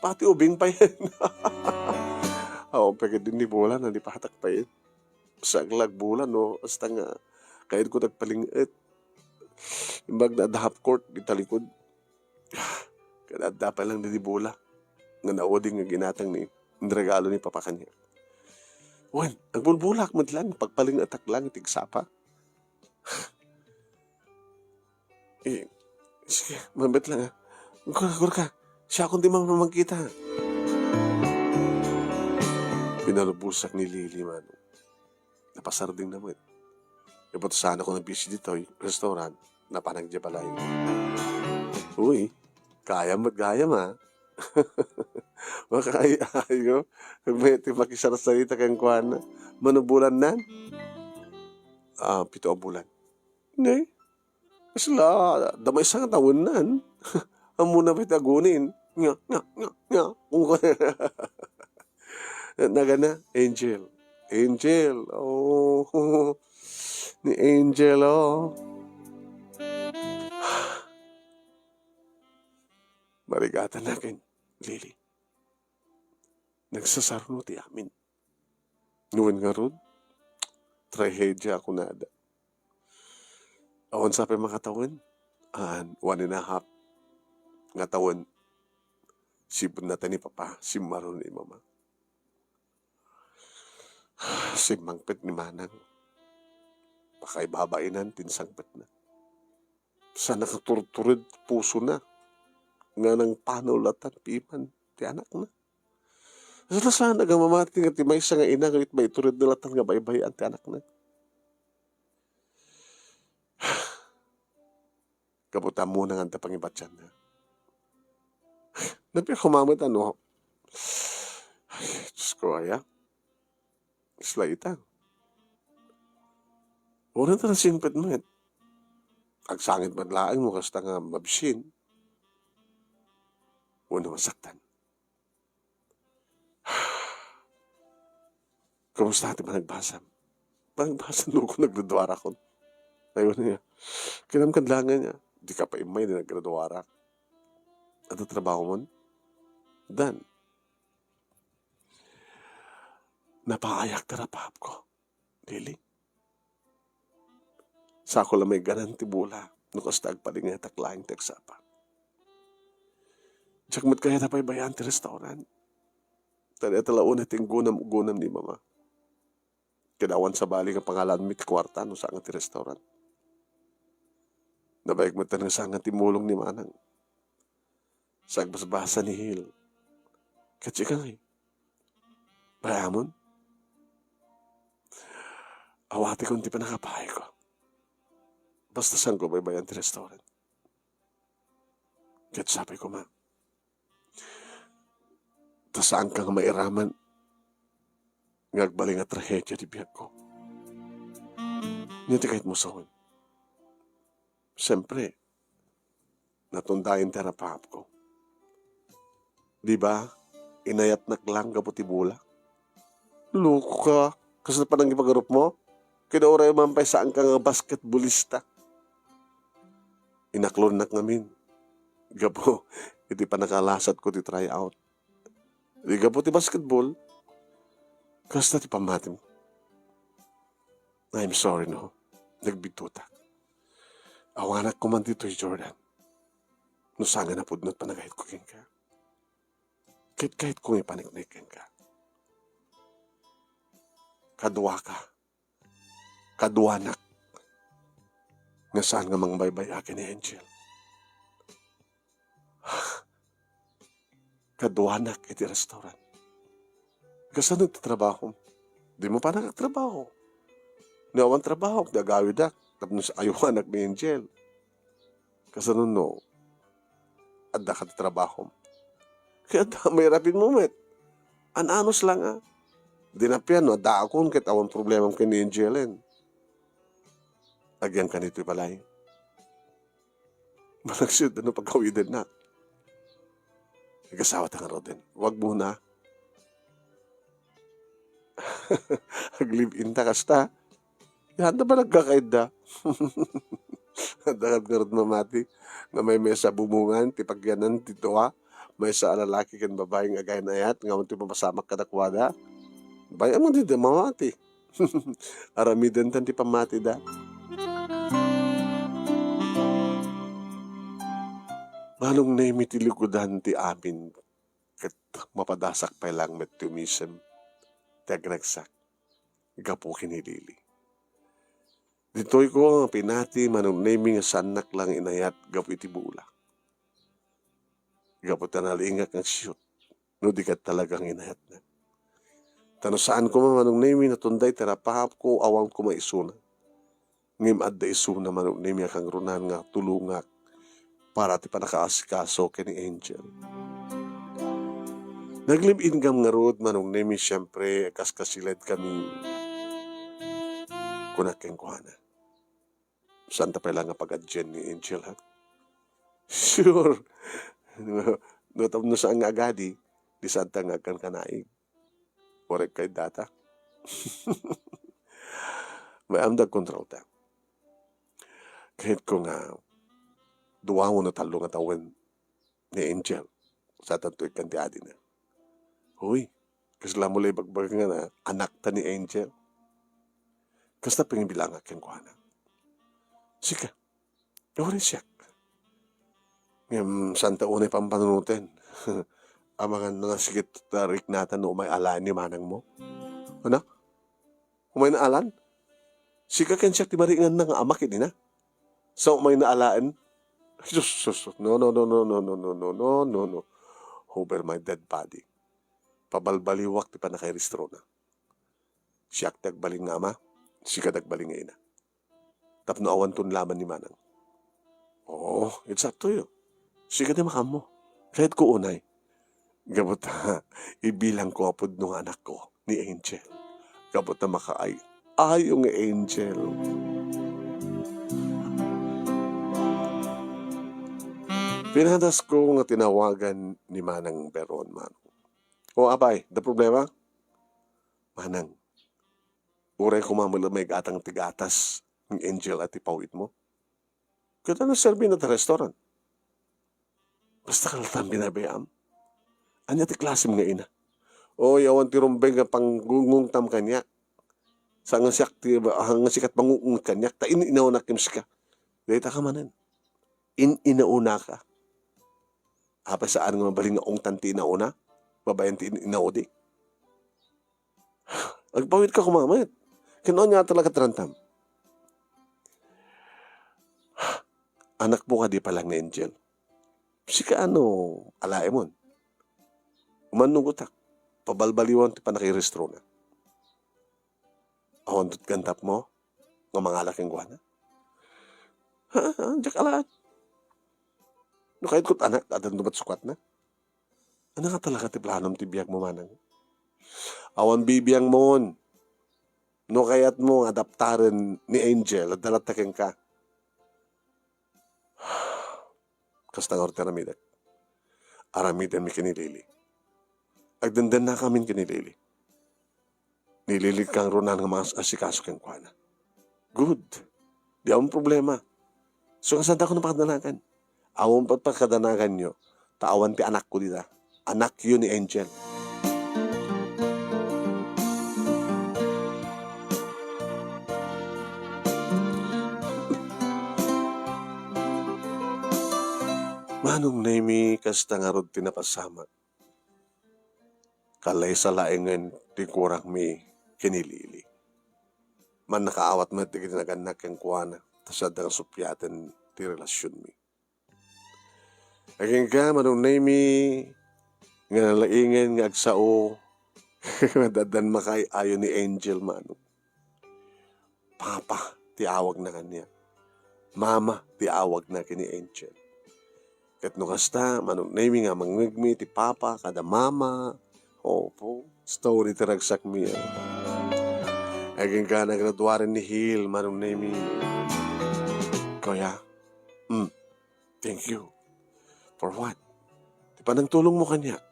Pati ubing pa yan. Pagka din ni bola na di patak pa yan. Saglag bola, no? Basta nga, kahit ko nagpalingit. Imbag na half court, italikod. Kada pa lang di bola. Nga naoding nga ginatang ni regalo ni papa kanya. Wen, nagbulbulak mo lang, pagpaling atak lang, tigsapa. Sige, mabit lang Gur ka, siya akong di mamangkita. Pinalubusak ni Lily, mano. Napasarding naman. Ibato sana ko ng busy dito, restaurant, na panagdya balay. Uy, kayam at gayam, Makaayo, may makisarasarita kang kuhan na. Manubulan na? 7 bulan. Hindi. Sila, damay isang taon na. Ang muna ba'y tagunin? Nga. Nagana, Angel. Ni Angel, Marigatan nakin, Lily. Nagsasarno ti amin. Ngayon nga ron, trahedya ako na ada. Awan sa mga taon, 1.5 nga taon, sipon natin ni Papa, simaron ni Mama. Simangpit ni Manang, pakaibabainan, tinsangpit na. Sa nakaturturid puso na, nga ng panulatan, piman, ti anak na. Saan nagamamati nga ti may isa nga ina, ngayon may turid na latan nga baybayan, ti anak na. Kabuta muna nga pangibatyan na. Napi kumamit Ay, Diyos ko, isla ita. Una ta na sinpit mo yan. Agsangit madlaang mo, kasta nga mabisin. Una masaktan. Kamusta natin managbasam? Managbasam doon ko nagdadwara ko. Ayun niya. Kinamkadlangan niya. Di ka pa imay na nagdadwara. At ang trabaho mo? Dan. Napaayak tarapap ko. Lili. Sa ako lang may ganang tibula. Nukastag pa rin nga taklaing tegsapa. Tsakmat kaya na pa'y bayan ti restaurant. Tali talaon na ting gunam ni mama. Kinawan sa bali nga pangalan mi ti kwarta no saan nga ti restaurant. Nabayag mo tanong saan nga timulong ni manang. Sa agbasbasa ni Hil. Katsi ka ngay. Bayamon. Awati ko hindi pa nakapahay ko. Basta saan ko baybayan ti restaurant. Kaya sabi ko, ma, ta saan ka nga mairaman ngagbaling nga trahedya di biyag ko. Niti kahit mo sawin. Siyempre, natundayin terapap ko. Di ba? Inayat naklang kaputi bula. Loko ka. Kasi na pa nang ipagarup mo? Kinaura yung mampay saan ka nga basketballista. Inaklon nak ngamin. Gapo, hindi pa nakalasat ko ti try out. Di gapo ti basketball. Kasi na ti pamatim. I'm sorry no. Nagbituta. Awanak ko man dito Jordan. Nusangan na pudnot pa nagahit ko king ka. Kahit kung ipaniknikin ka. Kadwa ka. Kadwanak. Nga saan nga mang baybay akin ni Angel. Kadwanak iti restaurant. Kasi nagtatrabaho. Di mo pa nagtatrabaho. Nawan trabaho. Nagawid ak. Tapos ayuanak ni Angel. Kasi no. Adda ka trabaho. Kaya may rapid moment. Ananos lang ah. Dinapian no. Adda akong kahit awan problema kay ni Angelin. Agyan ka nito'y balay. Malagsid ano pagkawidan na. Nagasawa ta nga Roden. Huwag muna. Ag-live-in ta kasta. Yan na ba nagkakaid da? Dagat nga rin mamati. Na may mesa bumungan, tipagyanan, tituwa. May sa alalaki kan babaeng agay na ayat. Nga mo ti mapasamak kadakwada. Bayan mo din mamati. Aramidan tan ti pamati da. Manong na imitilikudan ti amin kat mapadasak pa lang met tumisem tagragsak gapo kinilili. Dito'y ko pinati manong naming sanak lang inayat gapo iti bula. Gapo tanalingak ang siyot no di ka talagang inayat na. Tano saan ko manong naming natunday terapahap ko awang ko maisuna. Ngim adda isuna manong naming akang runan nga tulungak para ti panakaasikaso kay ni Angel. Nag-live-in gam nga road manong nemi siyempre kaskasilid kami kunakeng kuhana. Santa pa lang nga pag-adyen ni Angel ha? Sure. No tam no saan nga agadi, di santa nga kan kanaig. Korek kay data. May amdag control ta. Kahit ko nga duwango na talo nga tawen ni Angel sa tanto ikantiadi na. Huy, kasi lang mula ibagbag nga na anak ta ni Angel. Kasi na pingibilang aking kuhana. Sika, rin siya. Ngayon, santa unay pampanunutin. Ang mga nangasigit tarik natin no may alaan ni manang mo. Ano? Umay na alan? Sika ken siya timaringan na nga amak ini na. So, umay na alaan. No. Over my dead body. Pabalbaliwak ti pa nakairistro na. Siyak tagbaling nga ama, sika tagbaling nga ina. Tapno awan ton laman ni manang. Oh, it's up to you. Sika di makam mo. Kahit ko unay. Gabot ha, ibilang ko apod nung anak ko ni Angel. Gabot na makaay. Ayong Angel. Pinadas ko nga tinawagan ni Manang Beron, Manong. O abay, da problema? Manang, uray ko mamulamay atang tigatas ng Angel at ipawit mo. Kita na serbi na ta restaurant. Basta kalatan binabayam. Anya ti klasim nga ina. O yawan ti rumbeng nga panggungong tam kanyak. Sa nga sikat pangungung kanyak, ta inaunak kim sika. Dahita ka manan. Inauna ka. Apa saan nga mabaling nga ong tanti na una? Babayan ti inaudi? Agpawid ka kumamit. Kinoon niya talaga tarantam. Anak mo ka di palang na Angel. Sika alae mon. Umanugutak. Pabalbaliwan ti panakirestro na. Awandot gantap mo, nga mga laking guwana. Diyak alaan. No kahit kut anak, adan dumat sukat na. Ano ka talaga ti planom ti biyag mo manang? Awan bibiyang mon. No kayat mo adaptaren ni Angel at dalatakin ka. Kasta nga orte aramidak. Aramidan mi kinilili. Agdandan na kamin kinilili. Nililig kang runan nga mga asikaso kang kuana. Good. Di akong problema. So kasanda ko na pakadanagan. Awang pagpakadanagan nyo, taawan ti anak ko dita. Anak yun ni Angel. Manong nami kasta nga rod tinapasama. Kalay sa laengan ti kurang mi kinilili. Man nakaawat mo ti kinaganak kang kuana. Tasad ang supyaten ti relasyon mi. Aging ka manong nami nga laingan nga agsao. Madadan makay ayo ni Angel manong. Papa ti awag na kanya. Mama ti awag na kini Angel. Kat no kasta, manong nami nga mangmigmi ti papa, kada mama. Opo, story ti ragsak mi. Aging ka nagraduarin ni Hill, manong nami. Kuya, thank you. For what? Di pa nang tulong mo kanya.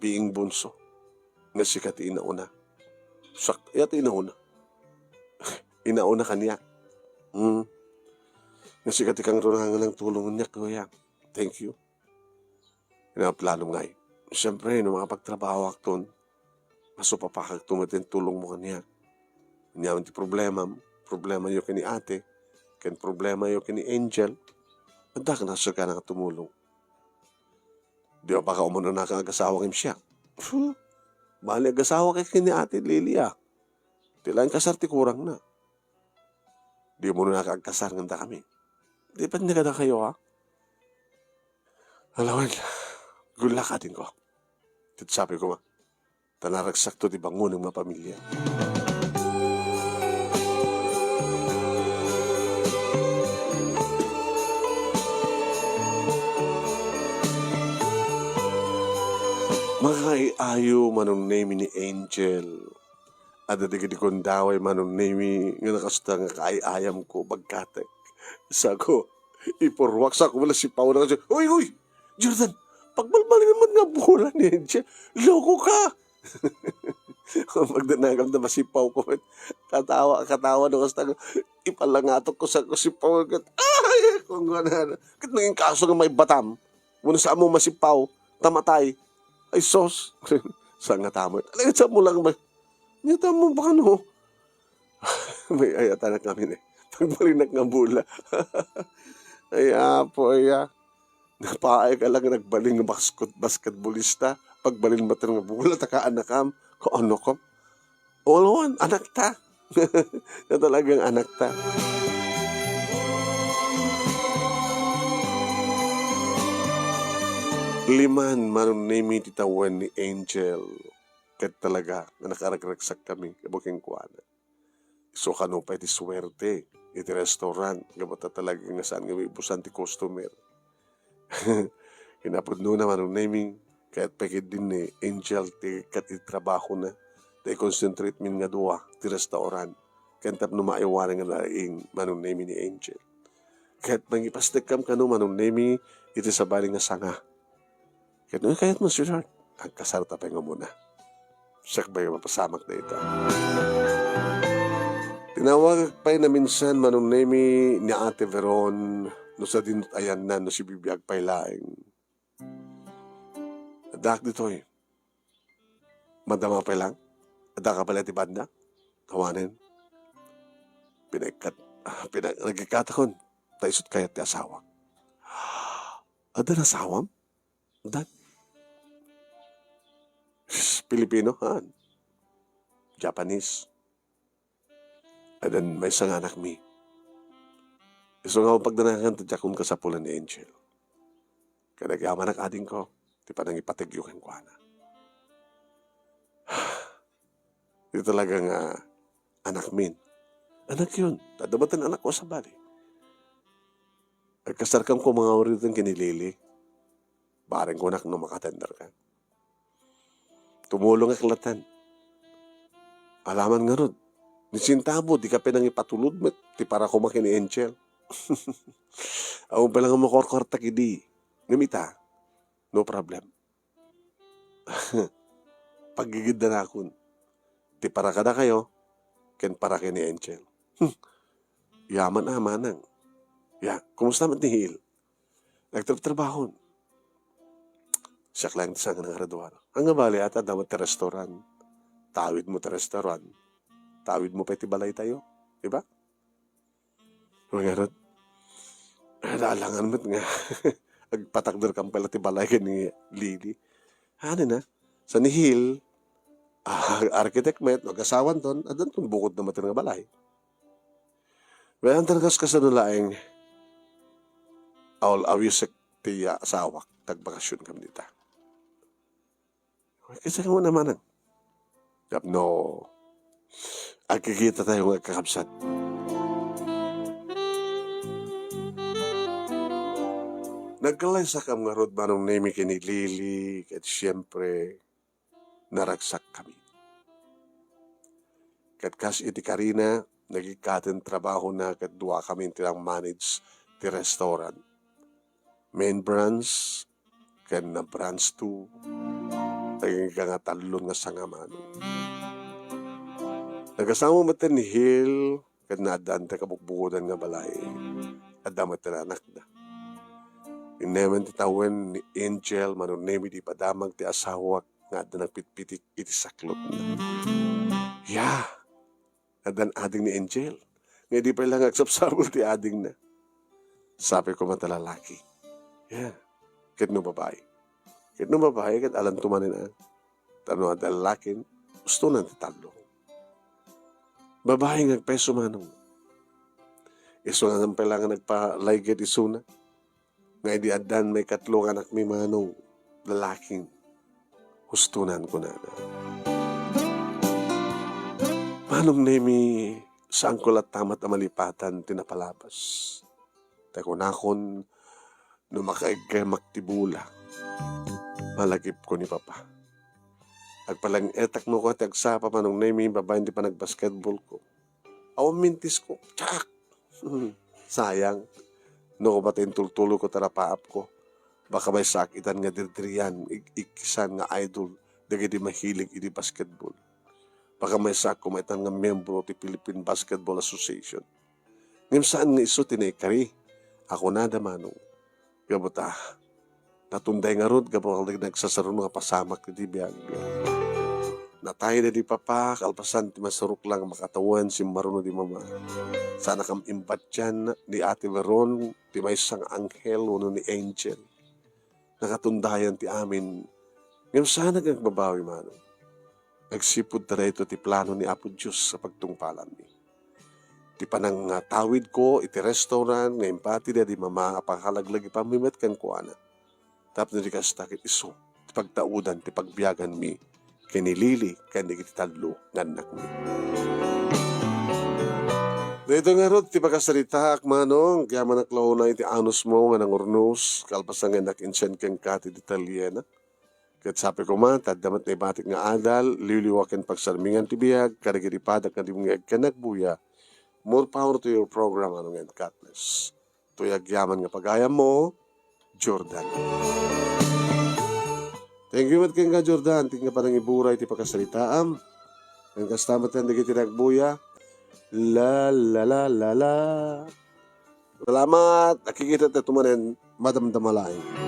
Being bunso. Nga sikat inauna. Yat inauna. Inauna kanya. Nga sikat ikang runangan ng tulong niya, kuya. Thank you. Plano nga siyempre, no mga pagtrabaho akton, masupapakag tumatin tulong mo kanya. Kanya ti problema yung kini ate, kan problema yung kini Angel, anda ka nasa ka tumulong. Di ba baka umano na kang agasawa kim siya? Bali agasawa kay kini ate Lilia. Tilaan kasar ti kurang na. Di mo na nakagkasar nganda kami. Di pa niya ka kayo ha? Alawan, gulak atin ko. Tito sabi ko nga, tanaragsak to di bangun ng mga pamilya. Mga iayo manong name ni Angel. Ada di kong daway manong name nga nakasta nga kaayayam ko bagkatek. Sako, ipurwak sa ko wala si Pao na kasi, Uy! Jordan, pagbalbalin naman nga bulan ni Angel. Loko ka! Magdanagam na masipaw ko. Katawa na kasi ipalangatok ko sa sipaw. Ay! Kung gano'n. Kat naging kaso nga may batam. Muna sa mo masipaw, tamatay. Ay sos. Saan nga tamo? Talagang sa mo lang ba? Nita mo ba no? May ayata na kami eh. Pagbalinak nga bula. Ay apo ay napaay ka lang nagbaling ng basketballista. Pagbalin mo nga bula, takaan na kam. Kung ano ko? Olawan, anak ta. Na talagang anak ta. Liman manong name titawan ni Angel. Kat talaga na nakaragraksak kami. Kabuking kuwana. So kano pa iti swerte. Iti restaurant. Gabata talaga nga saan nga may busan ti customer. Hinapod no naman ang naming kahit pagid din ni Angel ti kat itrabaho na ti concentrate min nga duwa ti restaurant kantap no maiwanan nga laing manong naming ni Angel kahit mangipastek kam kano manong naming iti sabali nga sanga kahit mo sweetheart ang kasarta pa nga muna siyak ba yung mapasamak na ito tinawag pa na minsan manong naming ni Ate Veron no sa din ayan na no si bibiyag pailaing. Adak dito eh. Madama pa lang. Adak ka pala ti banda. Kawanin. Nagkikatakon. Taisot kaya ti asawa. Ada na asawam? Dan. Pilipino, Japanese. And then may isang anak mi. Iso nga pagdanahan tadya kung kasapulan ni Angel. Kaya nagyaman ang ading ko, di pa nang ipatigyukan ko na. Di talaga nga anak min. Anak yun. Dadabatan anak ko sa bali. Kasarkam ko mga orin ng kinilili. Bareng ko anak no makatender ka. Tumulong ang klatan. Alaman nga ron. Nisintabo, di ka pinang ipatulod mo. Di para kumakin ni Angel. Ako pa lang ang makorkortak hindi. Ngamita, no problem. Pagigid na akon. Di para ka na kayo, ken para kay ni Angel. Yaman amanang. Ya, kumusta man ni Hil? Nagtrabaho. Siya lang sa nga graduar. Ang bali ata damat ti restaurant. Tawid mo ti restaurant. Tawid mo pa ti balay tayo. Diba? Mga rod. Naalangan mo't nga. Agpatakder kang pala ti balay ka ni Lily. Ano na? Sa ni Hil, architect met, mag-asawan ton, adan tong bukod na matin nga balay. Well, ang talagas kasanulaing awisek ti asawak, tagbakasyon kami dita. Kasi mo naman ang no, agkikita tayo ng kakabsat. Nagkalay sa kam nga rod manong name kini Lily, at siyempre, naragsak kami. Kat kas iti Karina, nagikatin trabaho na kat duwa kami tilang manage ti restaurant. Main branch, kan na branch 2, naging ka nga talon nga sangaman. Nagasama matan ni Hill, kan na adante kabukbukodan nga balay, adamat na anak na. Ineman ti tawen ni Angel, manong nemi di padamag ti asawak, nga adan nagpitpitik iti saklot na. Yeah, adan ading ni Angel. Nga di pa lang agsapsabol ti ading na. Sabi ko matalalaki. Yeah, kit no babae. Kit no babae, kit alam tumanin na. Tano adalakin, gusto na ti talo. Babae ngagpeso manong. Iso nga pailangan nagpa-ligit isuna. Nga di adan may katlong anak mi manong lalaking. Hustunan ko na. Manong nemi saan ko latamat na malipatan tinapalabas. Takunakon no makaigay maktibula. Malagip ko ni Papa. Agpalang etak no ko at agsapa manong nemi babae hindi pa nagbasketball ko. Awang mintis ko. Tsak! Sayang. No ko batin tultulo ko tarapaap ko. Baka may sakitan nga diriyan, ikisan nga idol, dagiti mahilig iti basketball. Baka may kumaitan nga membro ti Philippine Basketball Association. Ngam saan nga iso tinekari, ako na damanong. Gabuta, natunday nga rod, gabuta nagsasaroon mga pasamak iti biyag. Natay na di Papa, kalpasan ti masaruk lang makatawan si maruno di Mama. Sana kam imbat yan ni Ate Veron, ti may isang anghel, uno ni Angel. Nakatundayan ti amin. Ngayon sana nagbabawi mano. Nagsipod na ito ti plano ni Apo Diyos sa pagtungpalan ni. Ti panang tawid ko, iti restaurant, ngayon pati na di Mama, apakahalaglag ipamimet kan ko ana. Tapos na di kastakit iso, ti pagtaudan, ti pagbiyagan mi, kinilili, kandi kiti talo, nganak mi. Dito nga rod, ti pagkasalita manong, kaya manaklaw na iti anos mo nga nangurnos, kalpasan nga nakinsen keng kati di Italiana. Kat sabi ko man, tadamat na ibatik nga adal, liliwakin pagsalmingan ti biyag, karigiripadak na di mga kanagbuya. More power to your program, anong and God bless. Tuyag yaman nga pagayam mo, Jordan. Thank you, Mat King ka, Jordan. Tingnan pa ng iburay ti pagkasalitaam. Ang kastamat na di kitinagbuya. La la la la la. Salamat. Nakikita tayo tumanin, madamdamalain.